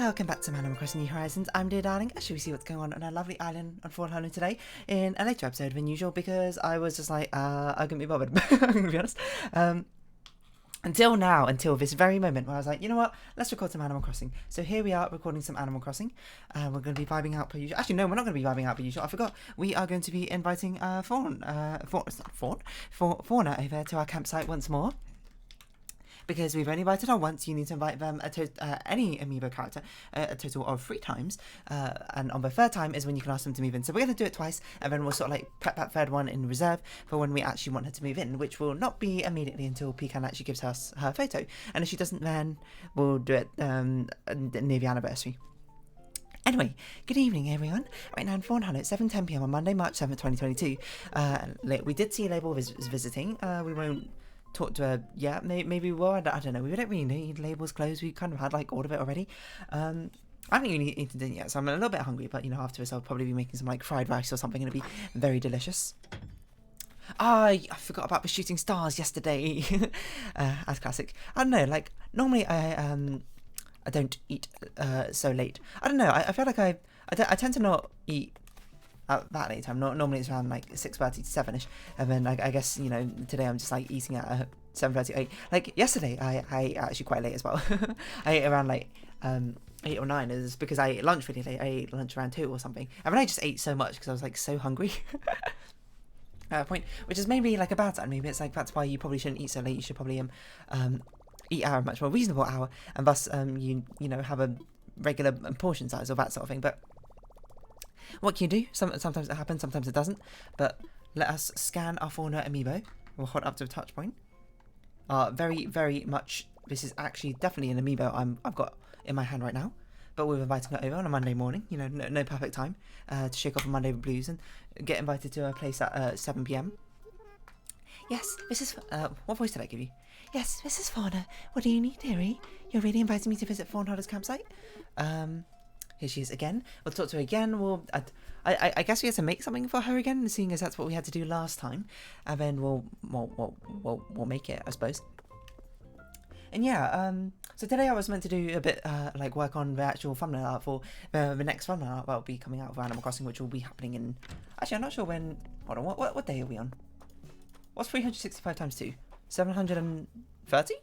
Welcome back to Animal Crossing New Horizons. I'm dear darling. Shall we see what's going on our lovely island on Fawnhallow today in a later episode than usual, because I was just like, I couldn't be bothered, I'm gonna be honest. Until this very moment where I was like, you know what, let's record some Animal Crossing. So here we are recording some Animal Crossing. We're going to be vibing out per usual. Actually, no, we're not going to be vibing out per usual. I forgot. We are going to be inviting Fauna over to our campsite once more. Because we've only invited her once, you need to invite them any amiibo character a total of 3 times. And on the third time is when you can ask them to move in. So we're going to do it twice, and then we'll sort of like prep that third one in reserve for when we actually want her to move in, which will not be immediately until Pecan actually gives us her photo. And if she doesn't, then we'll do it near the anniversary. Anyway, good evening everyone. Right now in Fawnhallow, it's 7:10 PM on Monday, March 7th, 2022. We did see Label visiting. We won't talk to her yet. Maybe we will. I don't know. We don't really need Label's clothes. We kind of had like all of it already. I haven't even eaten dinner yet, so I'm a little bit hungry, but you know, after this I'll probably be making some like fried rice or something. It'll be very delicious. I forgot about the shooting stars yesterday. As classic. I don't know, like normally I don't eat so late. I don't know, I feel like I tend to not eat at that late time. Normally it's around like 6:30 to 7ish, and then I guess, you know, today I'm just like eating at 7:30, 8. Like yesterday I ate actually quite late as well. I ate around like 8 or 9. Is because I ate lunch really late. I ate lunch around 2 or something. I mean, I just ate so much because I was like so hungry. At a point, which is maybe like a bad sign. Maybe it's like that's why you probably shouldn't eat so late. You should probably eat at a much more reasonable hour, and thus you know, have a regular portion size or that sort of thing. But what can you do? Sometimes it happens, sometimes it doesn't. But let us scan our fauna amiibo. We'll hold up to a touch point. Very, very much. This is actually definitely an amiibo I've got in my hand right now. But we're inviting her over on a Monday morning. You know, no perfect time to shake off a Monday blues and get invited to a place at 7 PM. Yes, this is. What voice did I give you? Yes, this is Fauna. What do you need, dearie? You're really inviting me to visit Fawnhallow's campsite? Here she is again. We'll talk to her again. I guess we have to make something for her again, seeing as that's what we had to do last time, and then we'll make it, I suppose. And yeah, so today I was meant to do a bit like work on the actual thumbnail art for the next thumbnail art that will be coming out for Animal Crossing, which will be happening in. Actually, I'm not sure when. Hold on, what day are we on? What's 365 times 2? 730?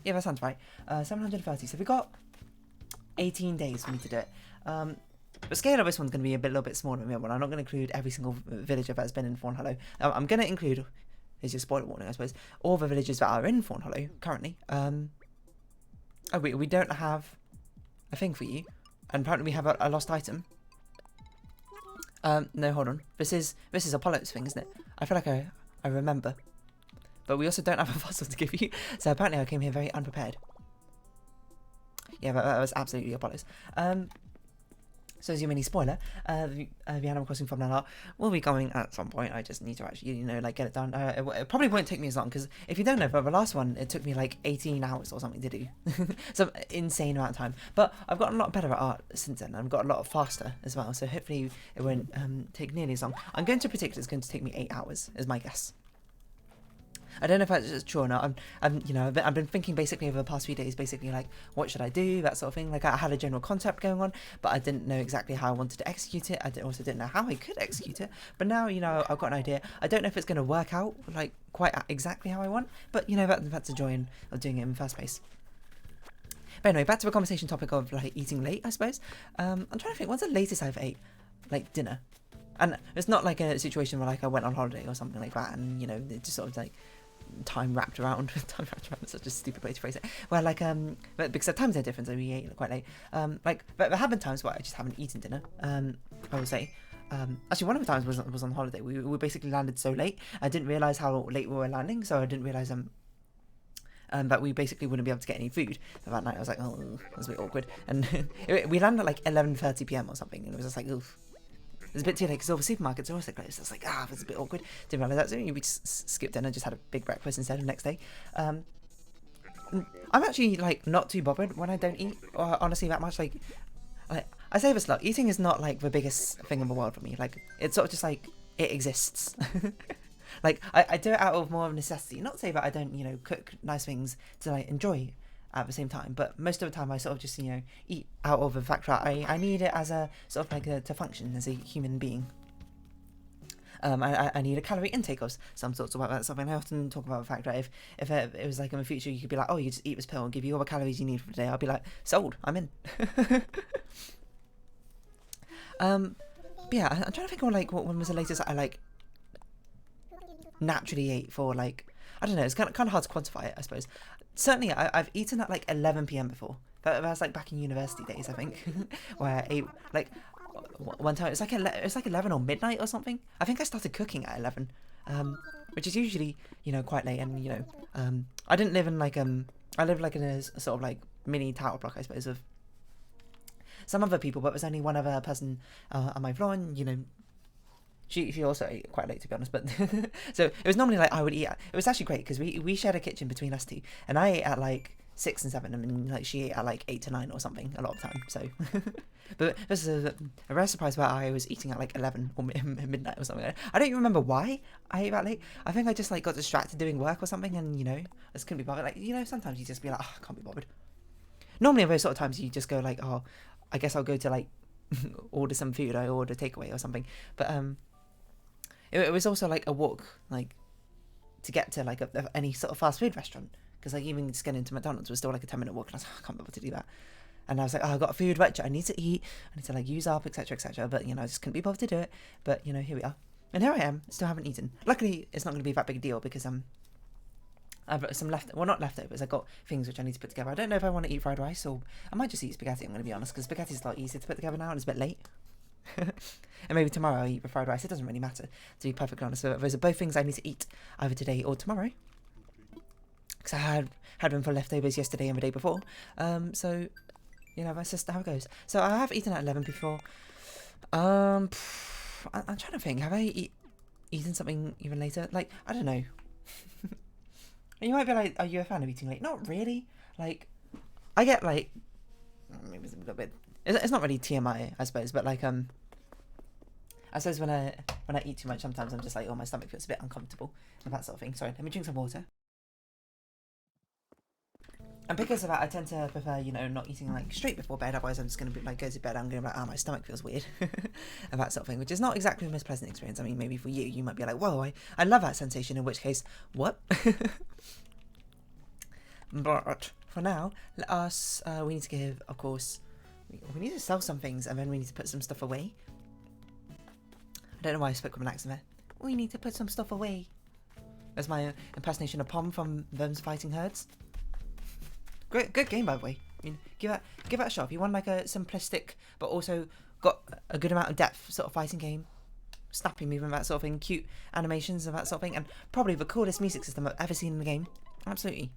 Yeah, that sounds right. 730. So we got 18 days for me to do it. The scale of this one's going to be a little bit smaller than the other one. I'm not going to include every single villager that's been in Fawnhallow. I'm going to include, here's your spoiler warning, I suppose, all the villagers that are in Fawnhallow currently. Oh, we don't have a thing for you, and apparently we have a lost item. No, hold on. This is Apollo's thing, isn't it? I feel like I remember. But we also don't have a fossil to give you, so apparently I came here very unprepared. Yeah, that was absolutely Apollo's. So as your mini spoiler, the Animal Crossing thumbnail art will be coming at some point. I just need to actually, you know, like get it done. It probably won't take me as long, because if you don't know, for the last one, it took me like 18 hours or something to do. Some insane amount of time. But I've gotten a lot better at art since then. I've got a lot faster as well, so hopefully it won't take nearly as long. I'm going to predict it's going to take me 8 hours, is my guess. I don't know if that's true or not. You know, I've been thinking basically over the past few days, basically like, what should I do, that sort of thing. Like, I had a general concept going on, but I didn't know exactly how I wanted to execute it. I also didn't know how I could execute it. But now, you know, I've got an idea. I don't know if it's going to work out like quite exactly how I want, but you know, that's the joy of doing it in the first place. But anyway, back to the conversation topic of like eating late, I suppose. I'm trying to think, what's the latest I've ate like dinner? And it's not like a situation where like I went on holiday or something like that, and you know, it just sort of like time wrapped around is such a stupid way to phrase it. Well, like but because the times are different, so we ate quite late. Like, but there have been times where I just haven't eaten dinner. I would say. Actually, one of the times was on holiday. We basically landed so late. I didn't realize how late we were landing, so I didn't realize that we basically wouldn't be able to get any food. So that night I was like, oh, that was a bit awkward. And we landed at like 11:30 PM or something, and it was just like, oof. It was a bit too late because all the supermarkets are also closed. I was like, that's a bit awkward. Didn't realise that. So we just skipped dinner, just had a big breakfast instead the next day. I'm actually like not too bothered when I don't eat, or honestly that much. Like I say this a lot. Eating is not like the biggest thing in the world for me. Like, it's sort of just like it exists. Like I do it out of more of necessity. Not to say that I don't, you know, cook nice things to like enjoy at the same time. But most of the time I sort of just, you know, eat out of the fact that I need it as a sort of like to function as a human being. I need a calorie intake of some sorts about that. Something I often talk about the fact that if it was like in the future you could be like, oh, you just eat this pill and give you all the calories you need for the day, I'll be like, sold, I'm in. But yeah, I'm trying to think of like when was the latest I like naturally ate for, like, I don't know, it's kind of hard to quantify it, I suppose. Certainly I've eaten at like 11 p.m. before. That was like back in university days, I think, where I ate like one time. It's like 11 or midnight or something. I think I started cooking at 11, which is usually, you know, quite late. And you know, I didn't live in like I lived like in a sort of like mini tower block, I suppose, of some other people, but there's only one other person on my floor, and you know, she also ate quite late, to be honest. But so it was normally like I would eat. It was actually great because we shared a kitchen between us two, and I ate at like 6 and 7, and like she ate at like 8 to 9 or something a lot of the time. So, but this is a rare surprise where I was eating at like 11 or midnight or something. I don't even remember why I ate that late. I think I just like got distracted doing work or something, and you know, I just couldn't be bothered. Like, you know, sometimes you just be like, oh, I can't be bothered. Normally, in those sort of times, you just go like, oh, I guess I'll go to like order some food. I order takeaway or something. But it was also like a walk, like to get to like any sort of fast food restaurant, because like even just getting into McDonald's was still like a 10-minute walk, and I was like, oh, I can't be able to do that. And I was like, oh, I got a food which I need to eat, I need to like use up, etc, etc. But you know, I just couldn't be bothered to do it. But you know, here we are, and here I am, still haven't eaten. Luckily, it's not going to be that big a deal because I've got some not leftovers. I got things which I need to put together. I don't know if I want to eat fried rice, or I might just eat spaghetti. I'm going to be honest, because spaghetti is a lot easier to put together now, and it's a bit late. And maybe tomorrow I'll eat the fried rice. It doesn't really matter, to be perfectly honest. So those are both things I need to eat either today or tomorrow, because I had them for leftovers yesterday and the day before. So you know, that's just how it goes. So I have eaten at 11 before. I'm trying to think. Have I eaten something even later? Like, I don't know. You might be like, are you a fan of eating late? Not really. Like, I get like, maybe it's a little bit. It's not really TMI, I suppose, but like I suppose when I eat too much, sometimes I'm just like, oh, my stomach feels a bit uncomfortable and that sort of thing. Sorry, let me drink some water. And because of that, I tend to prefer, you know, not eating like straight before bed. Otherwise, I'm just going to be like, go to bed, I'm going to be like, oh, my stomach feels weird. And that sort of thing, which is not exactly the most pleasant experience. I mean, maybe for you might be like, whoa, I love that sensation, in which case, what? But for now, let us, we need to give, of course, we need to sell some things, and then we need to put some stuff away. I don't know why I spoke with an accent there. We need to put some stuff away. That's my impersonation of Pom from Them's Fighting Herds. Good game, by the way. I mean, give that a shot. If you want like a simplistic but also got a good amount of depth sort of fighting game, snappy movement, that sort of thing, cute animations and that sort of thing, and probably the coolest music system I've ever seen in the game. Absolutely.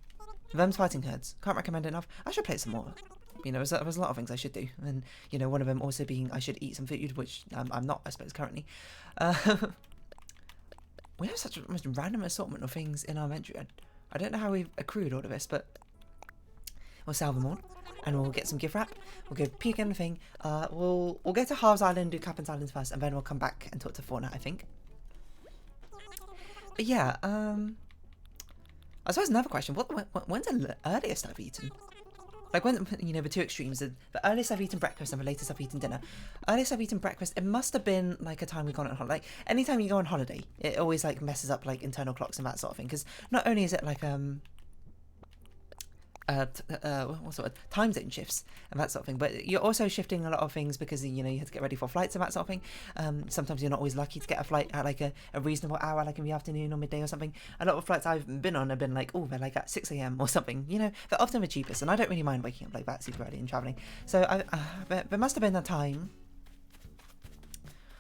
Them's Fighting Herds. Can't recommend it enough. I should play it some more. You know, there's a lot of things I should do, and you know, one of them also being I should eat some food, which I'm not, I suppose, currently. We have such a most random assortment of things in our inventory. I don't know how we've accrued all of this, but we'll sell them all, and we'll get some gift wrap. We'll go peek in the thing. We'll go to Harv's Island, do Captain's Island first, and then we'll come back and talk to Fauna, I think. But yeah, I suppose another question: when's the earliest I've eaten? Like when, you know, the two extremes, the earliest I've eaten breakfast and the latest I've eaten dinner. Earliest I've eaten breakfast, it must have been like a time we've gone on holiday. Like, anytime you go on holiday, it always like messes up like internal clocks and that sort of thing. Because not only is it like what's the word? Time zone shifts and that sort of thing, but you're also shifting a lot of things because, you know, you have to get ready for flights and that sort of thing. Sometimes you're not always lucky to get a flight at like a reasonable hour, like in the afternoon or midday or something. A lot of flights I've been on have been like, oh, they're like at 6 a.m. or something, you know. They're often the cheapest, and I don't really mind waking up like that super early and traveling. So there must have been a time,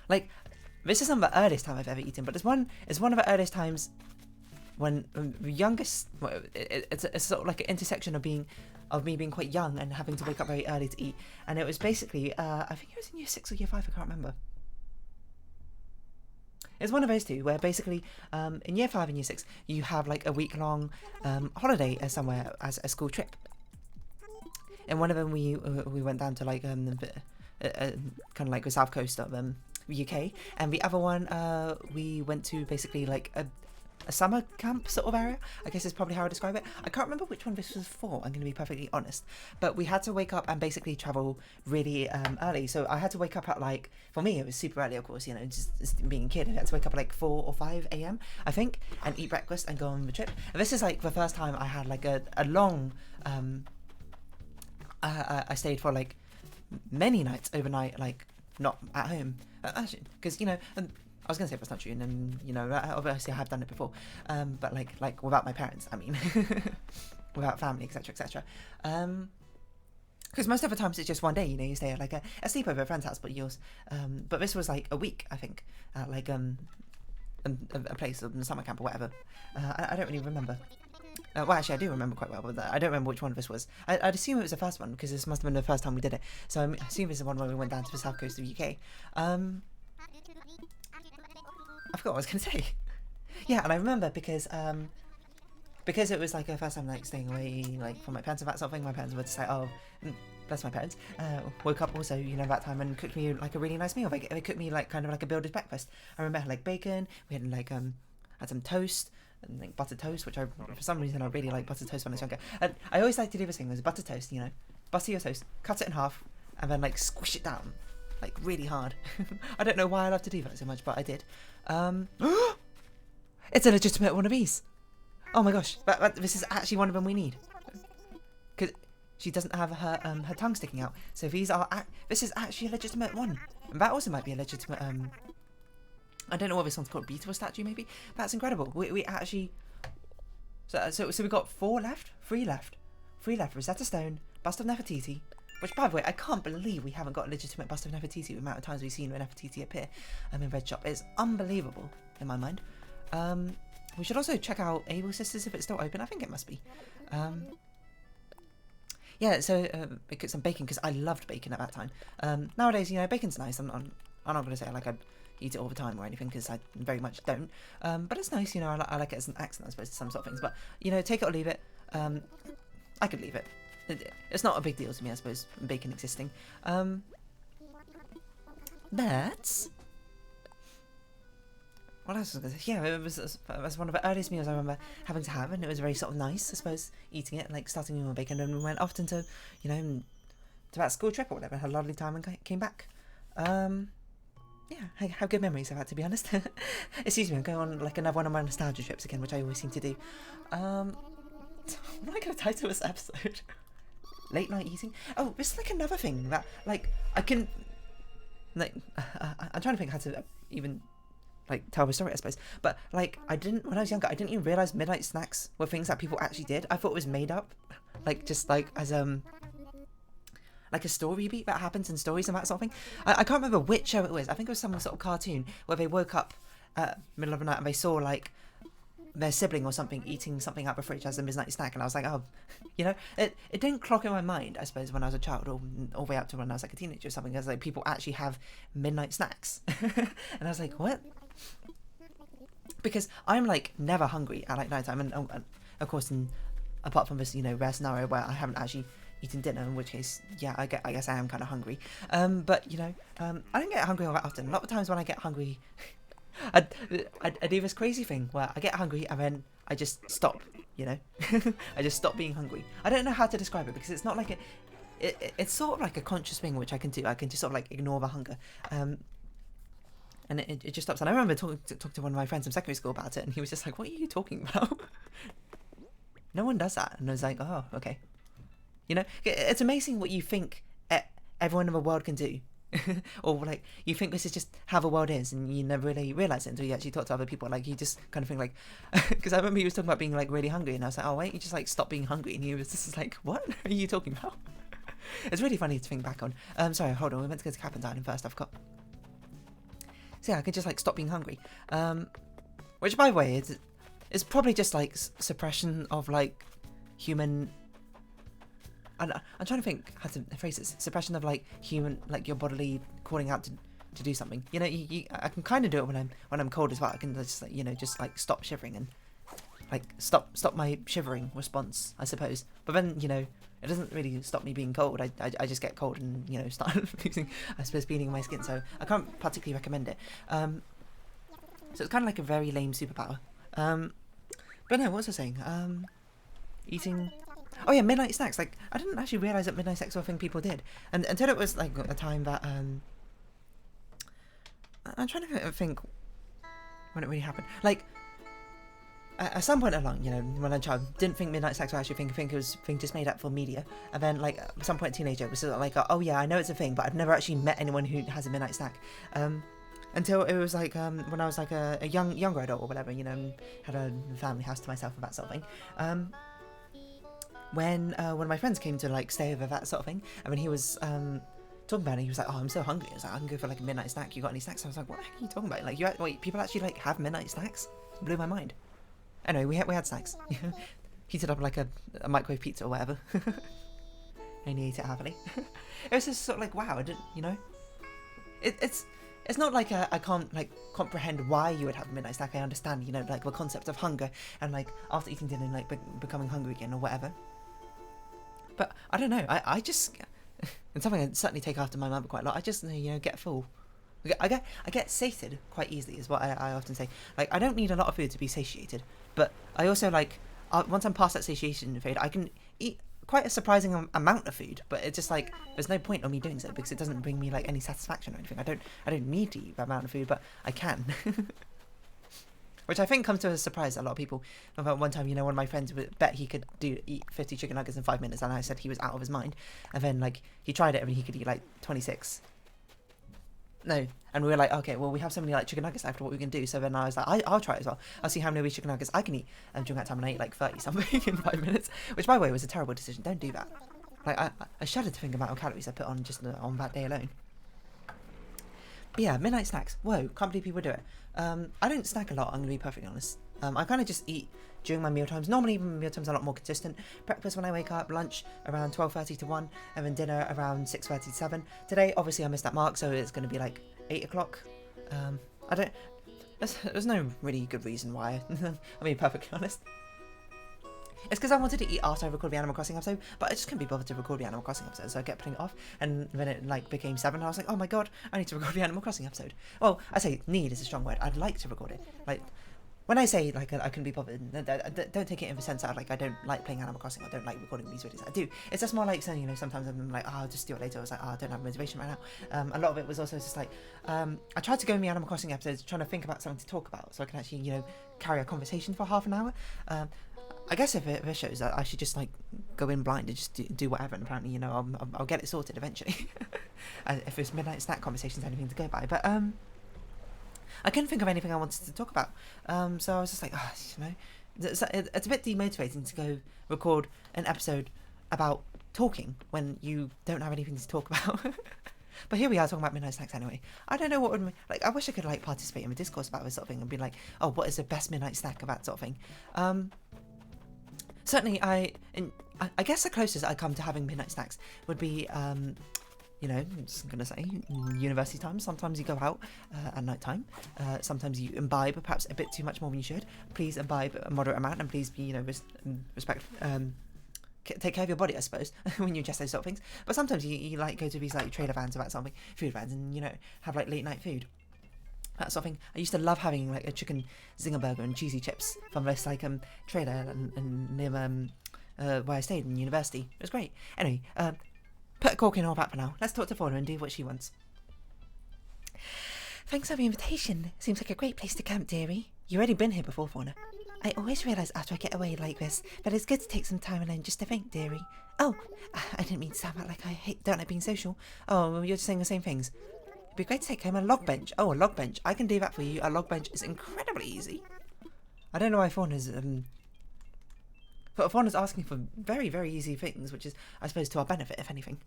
like, this isn't the earliest time I've ever eaten, but it's one of the earliest times when the youngest, it's sort of like an intersection of me being quite young and having to wake up very early to eat. And it was basically, I think it was in year 6 or year 5, I can't remember. It's one of those two where basically, in year 5 and year 6, you have like a week-long holiday somewhere as a school trip. And one of them we went down to like kind of like the south coast of the UK, and the other one we went to basically like a summer camp sort of area, I guess is probably how I describe it. I can't remember which one this was for, I'm going to be perfectly honest. But we had to wake up and basically travel really early. So I had to wake up at like, for me it was super early of course, you know, just being a kid. I had to wake up at like 4 or 5 a.m. I think, and eat breakfast and go on the trip. And this is like the first time I had like a long, I stayed for like many nights overnight, like not at home. Actually, because, you know, I was going to say that's not true, and then, you know, obviously I have done it before, but like without my parents, I mean, without family, etc, etc. Because most of the times it's just one day, you know, you stay at like a sleepover at a friend's house, but this was like a week, I think, at like a place, a summer camp or whatever. I don't really remember. Well, actually, I do remember quite well, but I don't remember which one of this was. I'd assume it was the first one, because this must have been the first time we did it. So I assume this is the one where we went down to the south coast of the UK. I forgot what I was going to say. Yeah, and I remember because it was like the first time like staying away like from my parents and that sort of thing. My parents would just say, oh, bless my parents, woke up also, you know, that time and cooked me like a really nice meal. They cooked me like kind of like a builder's breakfast. I remember I had like bacon, we had like had some toast, and like buttered toast, which for some reason I really like buttered toast when I was younger. And I always like to do this thing, there's buttered toast, you know, butter your toast, cut it in half, and then like squish it down like really hard. I don't know why I love to do that so much, but I did. It's a legitimate one of these. Oh my gosh, this is actually one of them we need, because she doesn't have her tongue sticking out. So this is actually a legitimate one, and that also might be a legitimate I don't know what this one's called, beetle statue maybe. That's incredible. We actually so we got 3 left. Rosetta Stone, bust of Nefertiti. Which, by the way, I can't believe we haven't got a legitimate bust of Nefertiti the amount of times we've seen Nefertiti appear in Red Shop. It's unbelievable, in my mind. We should also check out Able Sisters if it's still open. I think it must be. Yeah, so we cooked some bacon, because I loved bacon at that time. Nowadays, you know, bacon's nice. I'm not going to say like I'd eat it all the time or anything, because I very much don't. But it's nice, you know, I like it as an accent, I suppose, to some sort of things. But, you know, take it or leave it. I could leave it. It's not a big deal to me, I suppose, bacon existing. But what else was I going to say? Yeah, it was one of the earliest meals I remember having to have, and it was very sort of nice, I suppose, eating it, like starting with bacon, and we went often to, you know, to that school trip or whatever, had a lovely time and came back. Yeah, I have good memories of that, to be honest. Excuse me, I'm going on like another one of my nostalgia trips again, which I always seem to do. What am I going to title this episode? Late night eating? Oh, this is like another thing that, like, I can, like, I'm trying to think how to even, like, tell the story, I suppose. But, like, when I was younger, I didn't even realise midnight snacks were things that people actually did. I thought it was made up, like, just, like, as, like a story beat that happens in stories and that sort of thing. I can't remember which show it was. I think it was some sort of cartoon where they woke up middle of the night and they saw, like, their sibling or something eating something out the fridge as a midnight snack, and I was like, oh, you know, it didn't clock in my mind, I suppose, when I was a child, or all the way up to when I was like a teenager or something, as like people actually have midnight snacks. And I was like, what? Because I'm like never hungry at like night time, and of course, apart from this, you know, rare scenario where I haven't actually eaten dinner, in which case, yeah, I guess I am kind of hungry. But you know, I don't get hungry all that often. A lot of times when I get hungry, I do this crazy thing where I get hungry and then I just stop, you know. I just stop being hungry. I don't know how to describe it, because it's not like it's sort of like a conscious thing which I can do. I can just sort of like ignore the hunger, and it just stops. And I remember talking to one of my friends from secondary school about it, and he was just like, what are you talking about? No one does that. And I was like, oh, okay. You know, it's amazing what you think everyone in the world can do. Or like you think this is just how the world is, and you never really realize it until you actually talk to other people. Like you just kind of think like, because I remember he was talking about being like really hungry, and I was like, oh wait, you just like stop being hungry, and he was just like, what are you talking about? It's really funny to think back on. Sorry, hold on, we're meant to go to Captain Island first. I forgot. So yeah, I could just like stop being hungry. Which by the way, it's probably just like suppression of like human. I'm trying to think how to phrase this. Suppression of like human, like your bodily calling out to do something. You know, I can kind of do it when I'm cold as well. I can just like, you know, just like stop shivering and like stop my shivering response, I suppose. But then, you know, it doesn't really stop me being cold. I just get cold and, you know, start losing, I suppose, feeling in my skin. So I can't particularly recommend it. So it's kind of like a very lame superpower. But no, what was I saying? Eating. Oh yeah, midnight snacks. Like, I didn't actually realize that midnight snacks were a thing people did, and until it was like a time that I'm trying to think when it really happened. Like, at some point along, you know, when I was a child, didn't think midnight snacks were actually a thing. I think it was a thing just made up for media. And then, like, at some point, teenager, it was sort of like, oh yeah, I know it's a thing, but I've never actually met anyone who has a midnight snack. Until it was like when I was like a younger adult or whatever, you know, had a family house to myself and that sort of thing. When one of my friends came to like stay over, that sort of thing, and when he was talking about it, he was like, "Oh, I'm so hungry." I was like, "I can go for like a midnight snack. You got any snacks?" I was like, "What the heck are you talking about? Like, wait, people actually like have midnight snacks?" It blew my mind. Anyway, we had snacks. Heated up like a microwave pizza or whatever. Only ate it happily. It was just sort of like, wow, I didn't, you know. It's not like I can't like comprehend why you would have a midnight snack. I understand, you know, like the concept of hunger and like after eating dinner, like becoming hungry again or whatever. But I don't know. I just, and something I certainly take after my mother quite a lot. I just, you know, get full. I get sated quite easily, is what I often say. Like, I don't need a lot of food to be satiated, but I also like once I'm past that satiation phase, I can eat quite a surprising amount of food. But it's just like there's no point of me doing so because it doesn't bring me like any satisfaction or anything. I don't need to eat that amount of food, but I can. Which I think comes to a surprise to a lot of people. About one time, you know, one of my friends would bet he could eat 50 chicken nuggets in 5 minutes, and I said he was out of his mind. And then like he tried it and he could eat like 26. No, and we were like, okay, well, we have so many like chicken nuggets after what we can do. So then I was like, I'll try it as well. I'll see how many chicken nuggets I can eat. And during that time, I ate like 30 something in 5 minutes, which by the way was a terrible decision. Don't do that. Like I shudder to think about how calories I put on just on that day alone. But yeah, midnight snacks. Whoa, can't believe people do it. I don't snack a lot. I'm gonna be perfectly honest. I kind of just eat during my meal times. Normally, my meal times are a lot more consistent. Breakfast when I wake up, lunch around 12:30 to 1, and then dinner around 6:30 to 7. Today, obviously, I missed that mark, so it's going to be like 8 o'clock. I don't. There's no really good reason why. I'm being perfectly honest. It's because I wanted to eat after I recorded the Animal Crossing episode, but I just couldn't be bothered to record the Animal Crossing episode, so I kept putting it off. And when it like became 7, I was like, oh my god, I need to record the Animal Crossing episode. Well, I say need is a strong word. I'd like to record it. Like, when I say like I couldn't be bothered, don't take it in the sense that like I don't like playing Animal Crossing or don't like recording these videos. I do. It's just more like saying, you know, sometimes I'm like, oh, I'll just do it later. I was like, oh, I don't have motivation right now. A lot of it was also just like, I tried to go in the Animal Crossing episodes trying to think about something to talk about so I can actually, you know, carry a conversation for half an hour. I guess if it shows that I should just like go in blind and just do whatever, and apparently, you know, I'll get it sorted eventually. If it's midnight snack conversations, anything to go by, but I couldn't think of anything I wanted to talk about. So I was just like, oh, you know, it's a bit demotivating to go record an episode about talking when you don't have anything to talk about. But here we are talking about midnight snacks anyway. I don't know what would like. I wish I could like participate in a discourse about this sort of thing and be like, oh, what is the best midnight snack about sort of thing. Certainly, I guess the closest I come to having midnight snacks would be, you know, I'm just going to say, university time. Sometimes you go out at night time. Sometimes you imbibe perhaps a bit too much more than you should. Please imbibe a moderate amount, and please be, you know, take care of your body, I suppose, when you ingest those sort of things. But sometimes you like go to these like trailer vans about something, food vans, and, you know, have like late night food. That sort of thing. I used to love having like a chicken zinger burger and cheesy chips from this like trailer and near where I stayed in university. It was great. Anyway, put a cork in all that for now. Let's talk to Fauna and do what she wants. Thanks for the invitation. Seems like a great place to camp, dearie. You've already been here before, Fauna. I always realise after I get away like this that it's good to take some time alone just to think, dearie. Oh, I didn't mean to sound like I don't like being social. Oh, you're just saying the same things. It'd be great to take home a log bench. Oh, a log bench. I can do that for you. A log bench is incredibly easy. I don't know why Fauna's but Fauna's asking for very, very easy things, which is, I suppose, to our benefit, if anything.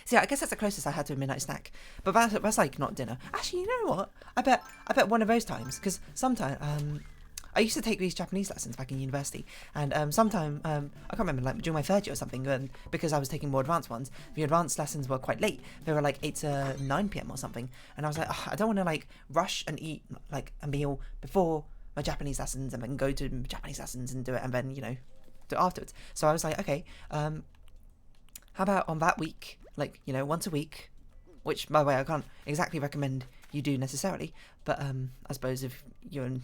So yeah, I guess that's the closest I had to a midnight snack. But that's like not dinner. Actually, you know what? I bet one of those times, because sometimes I used to take these Japanese lessons back in university, and sometime, I can't remember, like during my third year or something, because I was taking more advanced ones, the advanced lessons were quite late. They were like 8 to 9 p.m. or something, and I was like, I don't want to like rush and eat like a meal before my Japanese lessons and then go to Japanese lessons and do it, and then, you know, do it afterwards. So I was like, okay, how about on that week, like, you know, once a week, which, by the way, I can't exactly recommend you do necessarily, but I suppose if you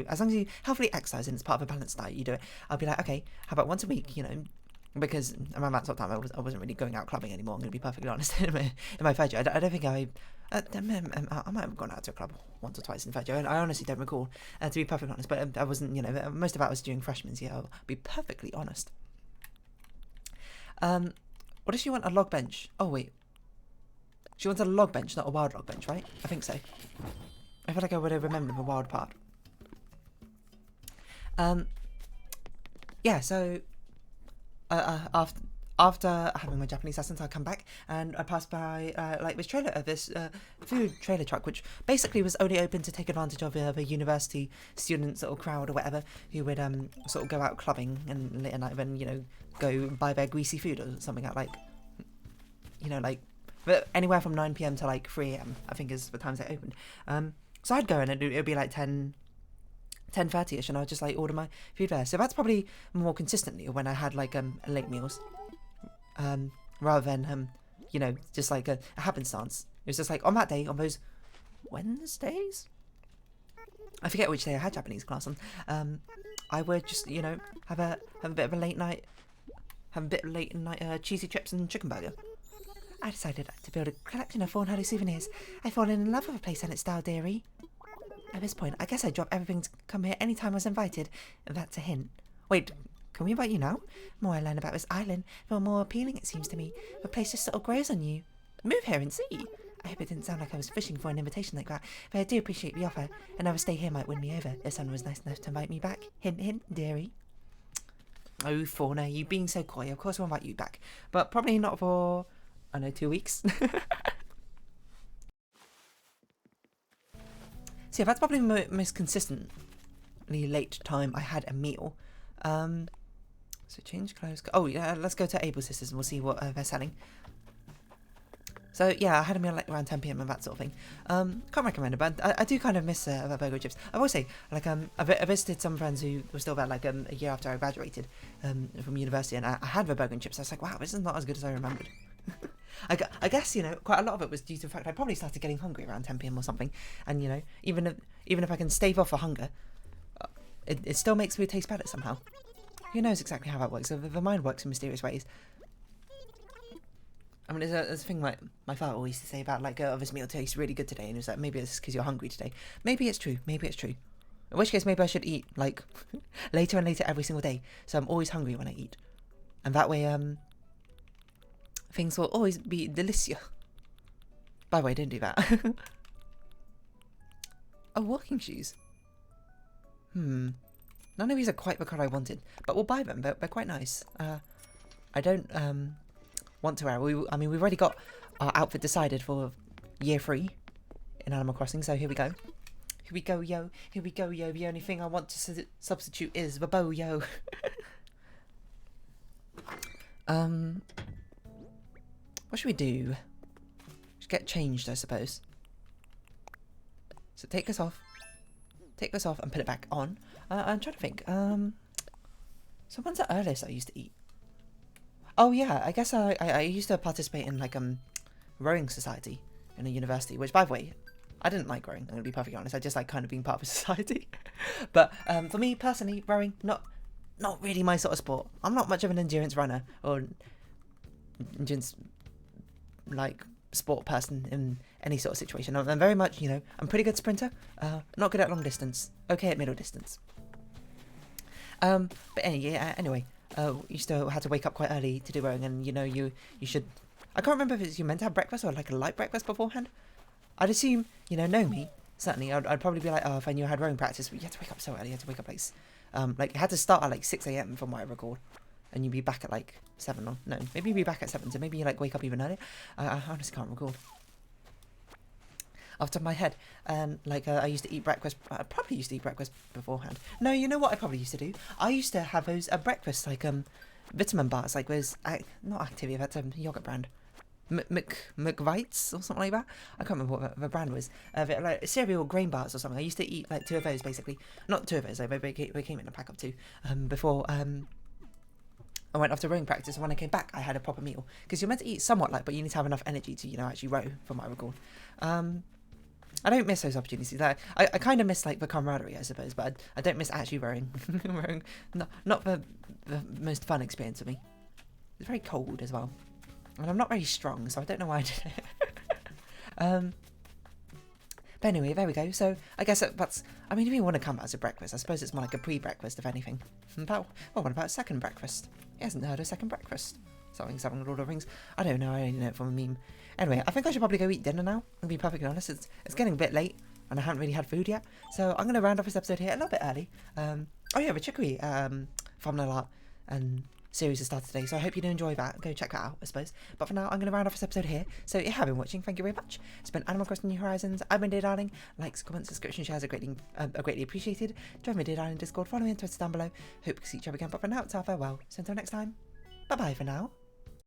as long as you healthily exercise and it's part of a balanced diet, you do it. I'll be like, okay, how about once a week, you know, because around that sort of time I wasn't really going out clubbing anymore. I'm going to be perfectly honest. in my third year, I don't think I might have gone out to a club once or twice in third year, and I honestly don't recall, to be perfectly honest, but I wasn't, you know, most of that was during freshman's year, I'll be perfectly honest. What does she want? A log bench? Oh wait, she wants a log bench, not a wild log bench, right? I think so. I feel like I would have remembered the wild part. Yeah, so after having my Japanese lessons, I come back and I passed by like this food trailer truck, which basically was only open to take advantage of the university students or crowd or whatever who would sort of go out clubbing and late at night, then, you know, go buy their greasy food or something at, like, you know, like anywhere from 9 p.m. to like 3 a.m. I think is the times they opened. So I'd go and it'd be like 10:30ish, and I would just like order my food there. So that's probably more consistently when I had like late meals, rather than you know, just like a happenstance. It was just like on that day, on those Wednesdays, I forget which day I had Japanese class on. I would just, you know, have a bit of a late night cheesy chips and chicken burger. I decided to build a collection of Fawnhallow souvenirs. I've fallen in love with a place and its style dairy. At this point, I guess I'd drop everything to come here anytime I was invited. That's a hint. Wait, can we invite you now? The more I learn about this island, the more appealing it seems to me. The place just sort of grows on you. Move here and see. I hope it didn't sound like I was fishing for an invitation like that, but I do appreciate the offer. Another stay here might win me over if someone was nice enough to invite me back. Hint, hint, dearie. Oh, Fauna, you being so coy. Of course I'll invite you back, but probably not for, I don't know, 2 weeks. So yeah, that's probably the most consistently late time I had a meal. So change clothes. Oh yeah, let's go to Able Sisters and we'll see what they're selling. So yeah, I had a meal like around 10 p.m. and that sort of thing. Can't recommend it, but I do kind of miss burger chips. I will say, like, I visited some friends who were still there like a year after I graduated from university, and I had the burger and chips. I was like, wow, this is not as good as I remembered. I guess, you know, quite a lot of it was due to the fact I probably started getting hungry around 10 p.m. or something, and, you know, even if I can stave off a hunger, it still makes food taste better somehow. Who knows exactly how that works? The mind works in mysterious ways. I mean, there's a thing like my father always used to say about, like, oh, this meal tastes really good today, and it was like, maybe it's because you're hungry today. Maybe it's true. Maybe it's true. In which case, maybe I should eat, like, later and later every single day, so I'm always hungry when I eat. And that way, things will always be delicious. By the way, don't do that. Oh, walking shoes. None of these are quite the colour I wanted, but we'll buy them. They're quite nice. I don't want to wear. I mean, we've already got our outfit decided for year 3 in Animal Crossing, so here we go. Here we go, yo. Here we go, yo. The only thing I want to substitute is the bow, yo. What should we do? Just get changed, I suppose. So take this off and put it back on. I'm trying to think. So when's the earliest I used to eat? Oh yeah, I guess I used to participate in like rowing society in a university, which, by the way, I didn't like rowing. I'm gonna be perfectly honest. I just like kind of being part of a society. But for me personally, rowing not really my sort of sport. I'm not much of an endurance runner or endurance like sport person in any sort of situation. I'm very much, you know, I'm a pretty good sprinter, not good at long distance, okay at middle distance. But anyway, you still had to wake up quite early to do rowing, and you know, you should, I can't remember if it's you meant to have breakfast or like a light breakfast beforehand. I'd assume, you know me, certainly, I'd probably be like, oh, if I knew I had rowing practice, you had to wake up so early, you had to wake up like it had to start at like 6 a.m. from what I recall. And you'd be back at like 7 or no, maybe you'd be back at 7, so maybe you like wake up even earlier. I honestly can't recall. Off the top of my head, and like I used to eat breakfast. I probably used to eat breakfast beforehand. No, you know what I probably used to do? I used to have those breakfast like vitamin bars, like those not Activia, that's a yogurt brand, McVites or something like that. I can't remember what the brand was. Like cereal grain bars or something. I used to eat like 2 of those basically. Not 2 of those, they came in a pack of 2. Before I went off to rowing practice, and when I came back, I had a proper meal. Because you're meant to eat somewhat light, but you need to have enough energy to, you know, actually row, from what I recall. I don't miss those opportunities. Like, I kind of miss like the camaraderie, I suppose, but I don't miss actually rowing. Rowing, not the most fun experience for me. It's very cold as well, and I'm not very strong, so I don't know why I did it. But anyway, there we go. So I guess that's. I mean, if you want to come as a breakfast, I suppose it's more like a pre-breakfast, if anything. What about a second breakfast? He hasn't heard a second breakfast. Something's happening with Lord of the Rings. I don't know. I only know it from a meme. Anyway, I think I should probably go eat dinner now. To be perfectly honest, it's getting a bit late, and I haven't really had food yet. So I'm going to round off this episode here a little bit early. Oh yeah, the Chicory Fawnhallow art and series has started today, so I hope you do enjoy that. Go check that out, I suppose. But for now, I'm going to round off this episode here. So if you have been watching, thank you very much. It's been Animal Crossing New Horizons. I've been Dear Darling. Likes, comments, subscription, shares are greatly appreciated. Join me Dear Darling Discord. Follow me on Twitter down below. Hope to see each other again. But for now, it's our farewell. So until next time, bye bye for now.